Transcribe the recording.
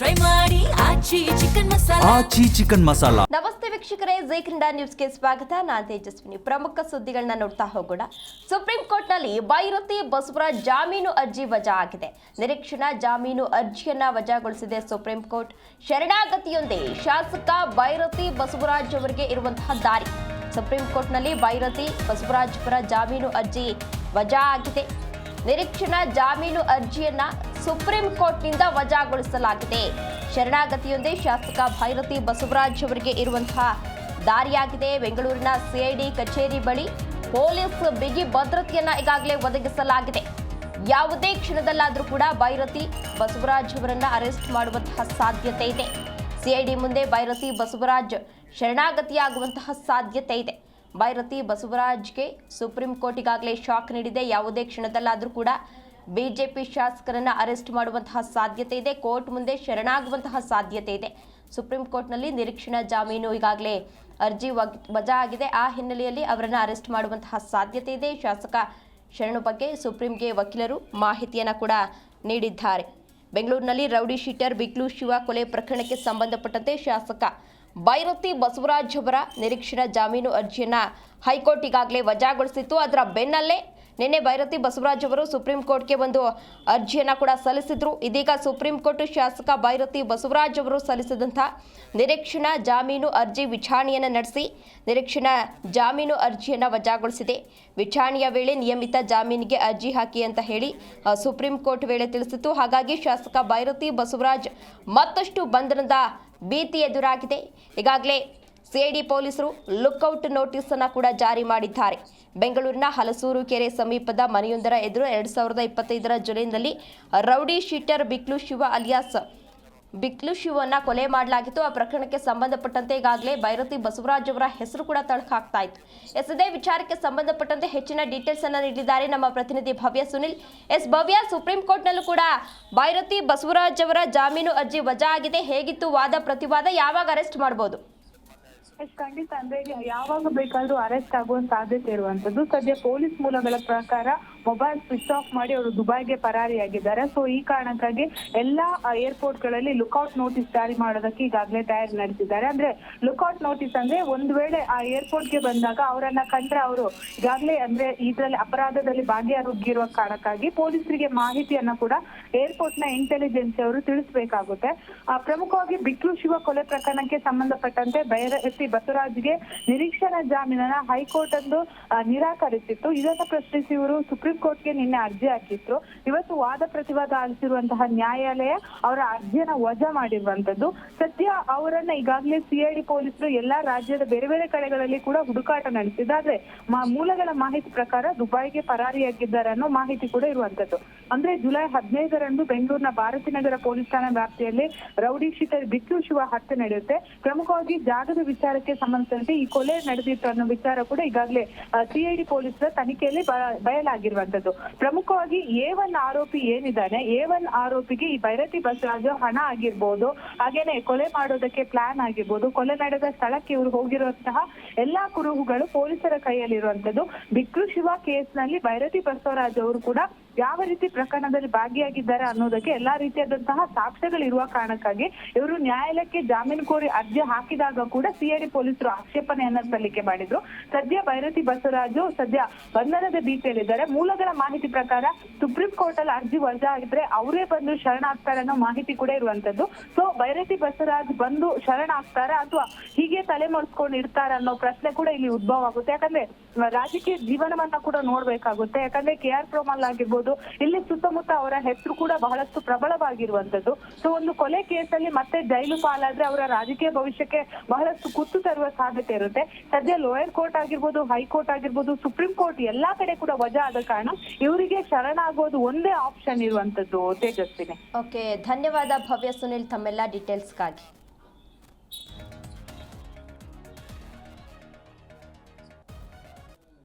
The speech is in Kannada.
ಟ್ರೈ ಮಾಡಿ ಆಚಿ ಚಿಕನ್ ಮಸಾಲಾ. ನಮಸ್ತೆ ವೀಕ್ಷಕರೇ, ಜೈ ಕನ್ನಡ ನ್ಯೂಸ್ಗೆ ಸ್ವಾಗತ. ನಾನು ತೇಜಸ್ವಿನಿ. ಪ್ರಮುಖ ಸುದ್ದಿಗಳನ್ನ ನೋಡ್ತಾ ಹೋಗೋಣ. ಸುಪ್ರೀಂ ಕೋರ್ಟ್ನಲ್ಲಿ ಬೈರತಿ ಬಸವರಾಜ್ ಜಾಮೀನು ಅರ್ಜಿ ವಜಾ ಆಗಿದೆ. ನಿರೀಕ್ಷಣಾ ಜಾಮೀನು ಅರ್ಜಿಯನ್ನ ವಜಾಗೊಳಿಸಿದೆ ಸುಪ್ರೀಂ ಕೋರ್ಟ್. ಶರಣಾಗತಿಯೊಂದೇ ಶಾಸಕ ಬೈರತಿ ಬಸವರಾಜ್ ಅವರಿಗೆ ಇರುವಂತಹ ದಾರಿ. ಸುಪ್ರೀಂ ಕೋರ್ಟ್ನಲ್ಲಿ ಬೈರತಿ ಬಸವರಾಜ್ ಪರ ಜಾಮೀನು ಅರ್ಜಿ ವಜಾ ಆಗಿದೆ. ನಿರೀಕ್ಷಣಾ ಜಾಮೀನು ಅರ್ಜಿಯನ್ನ ಸುಪ್ರೀಂ ಕೋರ್ಟ್ನಿಂದ ವಜಾಗೊಳಿಸಲಾಗಿದೆ. ಶರಣಾಗತಿಯೊಂದೇ ಶಾಸಕ ಭೈರತಿ ಬಸವರಾಜ್ ಅವರಿಗೆ ಇರುವಂತಹ ದಾರಿಯಾಗಿದೆ. ಬೆಂಗಳೂರಿನ ಸಿಐಡಿ ಕಚೇರಿ ಬಳಿ ಪೊಲೀಸ್ ಬಿಗಿ ಭದ್ರತೆಯನ್ನ ಈಗಾಗಲೇ ಒದಗಿಸಲಾಗಿದೆ. ಯಾವುದೇ ಕ್ಷಣದಲ್ಲಾದರೂ ಕೂಡ ಭೈರತಿ ಬಸವರಾಜ್ ಅವರನ್ನ ಅರೆಸ್ಟ್ ಮಾಡುವಂತಹ ಸಾಧ್ಯತೆ ಇದೆ. ಸಿಐಡಿ ಮುಂದೆ ಭೈರತಿ ಬಸವರಾಜ್ ಶರಣಾಗತಿಯಾಗುವಂತಹ ಸಾಧ್ಯತೆ ಇದೆ. ಭೈರತಿ ಬಸವರಾಜ್ಗೆ ಸುಪ್ರೀಂ ಕೋರ್ಟ್ ಈಗಾಗಲೇ ಶಾಕ್ ನೀಡಿದೆ. ಯಾವುದೇ ಕ್ಷಣದಲ್ಲಾದರೂ ಕೂಡ ಬಿಜೆಪಿ ಶಾಸಕರನ್ನ ಅರೆಸ್ಟ್ ಮಾಡುವಂತಹ ಸಾಧ್ಯತೆ ಇದೆ. ಕೋರ್ಟ್ ಮುಂದೆ ಶರಣಾಗುವಂತಹ ಸಾಧ್ಯತೆ ಇದೆ. ಸುಪ್ರೀಂ ಕೋರ್ಟ್ನಲ್ಲಿ ನಿರೀಕ್ಷಣಾ ಜಾಮೀನು ಈಗಾಗಲೇ ಅರ್ಜಿ ವಜಾ ಆಗಿದೆ. ಆ ಹಿನ್ನೆಲೆಯಲ್ಲಿ ಅವರನ್ನು ಅರೆಸ್ಟ್ ಮಾಡುವಂತಹ ಸಾಧ್ಯತೆ ಇದೆ. ಶಾಸಕ ಶರಣು ಬಗ್ಗೆ ಸುಪ್ರೀಂಗೆ ವಕೀಲರು ಮಾಹಿತಿಯನ್ನು ಕೂಡ ನೀಡಿದ್ದಾರೆ. ಬೆಂಗಳೂರಿನಲ್ಲಿ ರೌಡಿ ಶೀಟರ್ ಬಿಕ್ಲು ಶಿವ ಕೊಲೆ ಪ್ರಕರಣಕ್ಕೆ ಸಂಬಂಧಪಟ್ಟಂತೆ ಶಾಸಕ ಭೈರತಿ ಬಸವರಾಜ್ ಅವರ ನಿರೀಕ್ಷಣಾ ಜಾಮೀನು ಅರ್ಜಿಯನ್ನ ಹೈಕೋರ್ಟ್ ಈಗಾಗಲೇ ವಜಾಗೊಳಿಸಿತ್ತು. ಅದರ ಬೆನ್ನಲ್ಲೇ ನಿನ್ನೆ ಭೈರತಿ ಬಸವರಾಜ್ ಅವರು ಸುಪ್ರೀಂ ಕೋರ್ಟ್ಗೆ ಒಂದು ಅರ್ಜಿಯನ್ನ ಕೂಡ ಸಲ್ಲಿಸಿದ್ರು. ಇದೀಗ ಸುಪ್ರೀಂ ಕೋರ್ಟ್ ಶಾಸಕ ಭೈರತಿ ಬಸವರಾಜ್ ಅವರು ಸಲ್ಲಿಸಿದಂತಹ ನಿರೀಕ್ಷಣಾ ಜಾಮೀನು ಅರ್ಜಿ ವಿಚಾರಣೆಯನ್ನು ನಡೆಸಿ ನಿರೀಕ್ಷಣಾ ಜಾಮೀನು ಅರ್ಜಿಯನ್ನ ವಜಾಗೊಳಿಸಿದೆ. ವಿಚಾರಣೆಯ ವೇಳೆ ನಿಯಮಿತ ಜಾಮೀನಿಗೆ ಅರ್ಜಿ ಹಾಕಿ ಅಂತ ಹೇಳಿ ಸುಪ್ರೀಂ ಕೋರ್ಟ್ ವೇಳೆ ತಿಳಿಸಿತ್ತು. ಹಾಗಾಗಿ ಶಾಸಕ ಭೈರತಿ ಬಸವರಾಜ್ ಮತ್ತಷ್ಟು ಬಂಧನದ ಭೀತಿ ಎದುರಾಗಿದೆ. ಈಗಾಗಲೇ ಸಿಐಡಿ ಪೊಲೀಸರು ಲುಕ್ಔಟ್ ನೋಟಿಸ್ ಅನ್ನು ಕೂಡ ಜಾರಿ ಮಾಡಿದ್ದಾರೆ. ಬೆಂಗಳೂರಿನ ಹಲಸೂರು ಕೆರೆ ಸಮೀಪದ ಮನೆಯೊಂದರ ಎದುರು 2025ರ ಜುಲೈನಲ್ಲಿ ರೌಡಿ ಶೀಟರ್ ಬಿಕ್ಲು ಶಿವ ಅಲಿಯಾಸ್ ಬಿಕ್ಲು ಶಿವನ್ನ ಕೊಲೆ ಮಾಡಲಾಗಿತ್ತು. ಆ ಪ್ರಕರಣಕ್ಕೆ ಸಂಬಂಧಪಟ್ಟಂತೆ ಈಗಾಗಲೇ ಭೈರತಿ ಬಸವರಾಜ್ ಅವರ ಹೆಸರು ಕೂಡ ತಳಕಾಗ್ತಾ ಇತ್ತು. ಇದೇ ವಿಚಾರಕ್ಕೆ ಸಂಬಂಧಪಟ್ಟಂತೆ ಹೆಚ್ಚಿನ ಡೀಟೇಲ್ಸ್ ಅನ್ನು ನೀಡಿದ್ದಾರೆ ನಮ್ಮ ಪ್ರತಿನಿಧಿ ಭವ್ಯ ಸುನಿಲ್. ಭವ್ಯ, ಸುಪ್ರೀಂ ಕೋರ್ಟ್ನಲ್ಲೂ ಕೂಡ ಭೈರತಿ ಬಸವರಾಜ್ ಅವರ ಜಾಮೀನು ಅರ್ಜಿ ವಜಾ ಆಗಿದೆ. ಹೇಗಿತ್ತು ವಾದ ಪ್ರತಿವಾದ? ಯಾವಾಗ ಅರೆಸ್ಟ್ ಮಾಡಬಹುದು? ಖಂಡಿತ ಅಂದ್ರೆ ಯಾವಾಗ ಬೇಕಾದ್ರೂ ಅರೆಸ್ಟ್ ಆಗುವ ಸಾಧ್ಯತೆ ಇರುವಂತದ್ದು. ಸದ್ಯ ಪೊಲೀಸ್ ಮೂಲಗಳ ಪ್ರಕಾರ ಮೊಬೈಲ್ ಸ್ವಿಚ್ ಆಫ್ ಮಾಡಿ ಅವರು ದುಬೈಗೆ ಪರಾರಿಯಾಗಿದ್ದಾರೆ. ಸೊ ಈ ಕಾರಣಕ್ಕಾಗಿ ಎಲ್ಲಾ ಏರ್ಪೋರ್ಟ್ ಗಳಲ್ಲಿ ಲುಕ್ಔಟ್ ನೋಟಿಸ್ ಜಾರಿ ಮಾಡೋದಕ್ಕೆ ಈಗಾಗಲೇ ತಯಾರಿ ನಡೆಸಿದ್ದಾರೆ. ಅಂದ್ರೆ ಲುಕ್ಔಟ್ ನೋಟಿಸ್ ಅಂದ್ರೆ ಒಂದು ವೇಳೆ ಆ ಏರ್ಪೋರ್ಟ್ ಗೆ ಬಂದಾಗ ಅವರನ್ನ ಕಂಡ್ರೆ ಅವರು ಈಗಾಗಲೇ ಅಂದ್ರೆ ಇದರಲ್ಲಿ ಅಪರಾಧದಲ್ಲಿ ಭಾಗಿಯಾಗಿರುವ ಕಾರಣಕ್ಕಾಗಿ ಪೊಲೀಸರಿಗೆ ಮಾಹಿತಿಯನ್ನ ಕೂಡ ಏರ್ಪೋರ್ಟ್ ನ ಇಂಟೆಲಿಜೆನ್ಸ್ ಅವರು ತಿಳಿಸಬೇಕಾಗುತ್ತೆ. ಪ್ರಮುಖವಾಗಿ ಬಿಕ್ಲು ಶಿವ ಕೊಲೆ ಪ್ರಕರಣಕ್ಕೆ ಸಂಬಂಧಪಟ್ಟಂತೆ ಭೈರತಿ ಬಸವರಾಜ್ಗೆ ನಿರೀಕ್ಷಣಾ ಜಾಮೀನನ್ನ ಹೈಕೋರ್ಟ್ ಅಂದು ನಿರಾಕರಿಸಿತ್ತು. ಇದನ್ನು ಪ್ರಶ್ನಿಸಿ ಇವರು ಸುಪ್ರೀಂ ಕೋರ್ಟ್ಗೆ ನಿನ್ನೆ ಅರ್ಜಿ ಹಾಕಿದ್ರು. ಇವತ್ತು ವಾದ ಪ್ರತಿವಾದ ಆಲಿಸಿರುವಂತಹ ನ್ಯಾಯಾಲಯ ಅವರ ಅರ್ಜಿಯನ್ನ ವಜಾ ಮಾಡಿರುವಂತದ್ದು. ಸದ್ಯ ಅವರನ್ನ ಈಗಾಗಲೇ ಸಿಐಡಿ ಪೊಲೀಸರು ಎಲ್ಲಾ ರಾಜ್ಯದ ಬೇರೆ ಬೇರೆ ಕಡೆಗಳಲ್ಲಿ ಕೂಡ ಹುಡುಕಾಟ ನಡೆಸಿದ್ದಾರೆ. ಮೂಲಗಳ ಮಾಹಿತಿ ಪ್ರಕಾರ ದುಬೈಗೆ ಪರಾರಿಯಾಗಿದ್ದಾರೆ ಅನ್ನೋ ಮಾಹಿತಿ ಕೂಡ ಇರುವಂತದ್ದು. ಅಂದ್ರೆ ಜುಲೈ 15ರಂದು ಬೆಂಗಳೂರಿನ ಭಾರತೀನಗರ ಪೊಲೀಸ್ ಠಾಣಾ ವ್ಯಾಪ್ತಿಯಲ್ಲಿ ರೌಡಿ ಶೀಟರ್ ಬಿಕ್ಲು ಶಿವ ಹತ್ಯೆ ನಡೆಯುತ್ತೆ. ಪ್ರಮುಖವಾಗಿ ಜಾಗದ ವಿಚಾರಕ್ಕೆ ಸಂಬಂಧಿಸಿದಂತೆ ಈ ಕೊಲೆ ನಡೆದಿತ್ತು ಅನ್ನೋ ವಿಚಾರ ಕೂಡ ಈಗಾಗಲೇ ಸಿಐಡಿ ಪೊಲೀಸರ ತನಿಖೆಯಲ್ಲಿ ಬಯಲಾಗಿರುವಂತದ್ದು. ಪ್ರಮುಖವಾಗಿ A1 ಆರೋಪಿ ಏನಿದ್ದಾನೆ, A1 ಆರೋಪಿಗೆ ಈ ಭೈರತಿ ಬಸವರಾಜ್ ಹಣ ಆಗಿರ್ಬೋದು, ಹಾಗೇನೆ ಕೊಲೆ ಮಾಡೋದಕ್ಕೆ ಪ್ಲಾನ್ ಆಗಿರ್ಬೋದು, ಕೊಲೆ ನಡೆದ ಸ್ಥಳಕ್ಕೆ ಇವರು ಹೋಗಿರುವಂತಹ ಎಲ್ಲಾ ಕುರುಹುಗಳು ಪೊಲೀಸರ ಕೈಯಲ್ಲಿರುವಂತದ್ದು. ಬಿಕ್ಲು ಶಿವ ಕೇಸ್ ನಲ್ಲಿ ಭೈರತಿ ಬಸವರಾಜ್ ಅವರು ಕೂಡ ಯಾವ ರೀತಿ ಪ್ರಕರಣದಲ್ಲಿ ಭಾಗಿಯಾಗಿದ್ದಾರೆ ಅನ್ನೋದಕ್ಕೆ ಎಲ್ಲಾ ರೀತಿಯಾದಂತಹ ಸಾಕ್ಷ್ಯಗಳು ಇರುವ ಕಾರಣಕ್ಕಾಗಿ ಇವರು ನ್ಯಾಯಾಲಯಕ್ಕೆ ಜಾಮೀನು ಕೋರಿ ಅರ್ಜಿ ಹಾಕಿದಾಗ ಕೂಡ ಸಿಐಡಿ ಪೊಲೀಸರು ಆಕ್ಷೇಪಣೆಯನ್ನ ಸಲ್ಲಿಕೆ ಮಾಡಿದ್ರು. ಸದ್ಯ ಭೈರತಿ ಬಸವರಾಜು ಸದ್ಯ ಬಂಧನದ ಭೀತಿಯಲ್ಲಿದ್ದಾರೆ. ಮೂಲಗಳ ಮಾಹಿತಿ ಪ್ರಕಾರ ಸುಪ್ರೀಂ ಕೋರ್ಟ್ ಅಲ್ಲಿ ಅರ್ಜಿ ವಜಾ ಆಗಿದ್ರೆ ಅವರೇ ಬಂದು ಶರಣಾಗ್ತಾರೆ ಅನ್ನೋ ಮಾಹಿತಿ ಕೂಡ ಇರುವಂತದ್ದು. ಸೊ ಭೈರತಿ ಬಸವರಾಜ್ ಬಂದು ಶರಣಾಗ್ತಾರ ಅಥವಾ ಹೀಗೆ ತಲೆ ಮರೆಸ್ಕೊಂಡು ಇರ್ತಾರ ಅನ್ನೋ ಪ್ರಶ್ನೆ ಕೂಡ ಇಲ್ಲಿ ಉದ್ಭವ ಆಗುತ್ತೆ. ಯಾಕಂದ್ರೆ ರಾಜಕೀಯ ಜೀವನವನ್ನ ಕೂಡ ನೋಡ್ಬೇಕಾಗುತ್ತೆ. ಯಾಕಂದ್ರೆ KR ಪ್ರೋಮಲ್ ಆಗಿರ್ಬೋದು, ಇಲ್ಲಿ ಸುತ್ತಮುತ್ತ ಅವರ ಹೆಸರು ಕೂಡ ಬಹಳಷ್ಟು ಪ್ರಬಲವಾಗಿರುವಂತದ್ದು. ಸೊ ಒಂದು ಕೊಲೆ ಕೇಸಲ್ಲಿ ಮತ್ತೆ ಜೈಲು ಪಾಲಾದ್ರೆ ಅವರ ರಾಜಕೀಯ ಭವಿಷ್ಯಕ್ಕೆ ಬಹಳಷ್ಟು ಕುತ್ತು ತರುವ ಸಾಧ್ಯತೆ ಇರುತ್ತೆ. ಸದ್ಯ ಲೋಯರ್ ಕೋರ್ಟ್ ಆಗಿರ್ಬೋದು, ಹೈಕೋರ್ಟ್ ಆಗಿರ್ಬೋದು, ಸುಪ್ರೀಂ ಕೋರ್ಟ್ ಎಲ್ಲಾ ಕಡೆ ಕೂಡ ವಜಾ ಆದ ಕಾರಣ ಇವರಿಗೆ ಶರಣಾಗೋದು ಒಂದೇ ಆಪ್ಷನ್ ಇರುವಂತದ್ದು. ತೇಜಸ್ವಿನಿ. ಓಕೆ, ಧನ್ಯವಾದ ಭವ್ಯ ಸುನಿಲ್ ತಮ್ಮೆಲ್ಲ ಡೀಟೇಲ್ಸ್ಗಾಗಿ.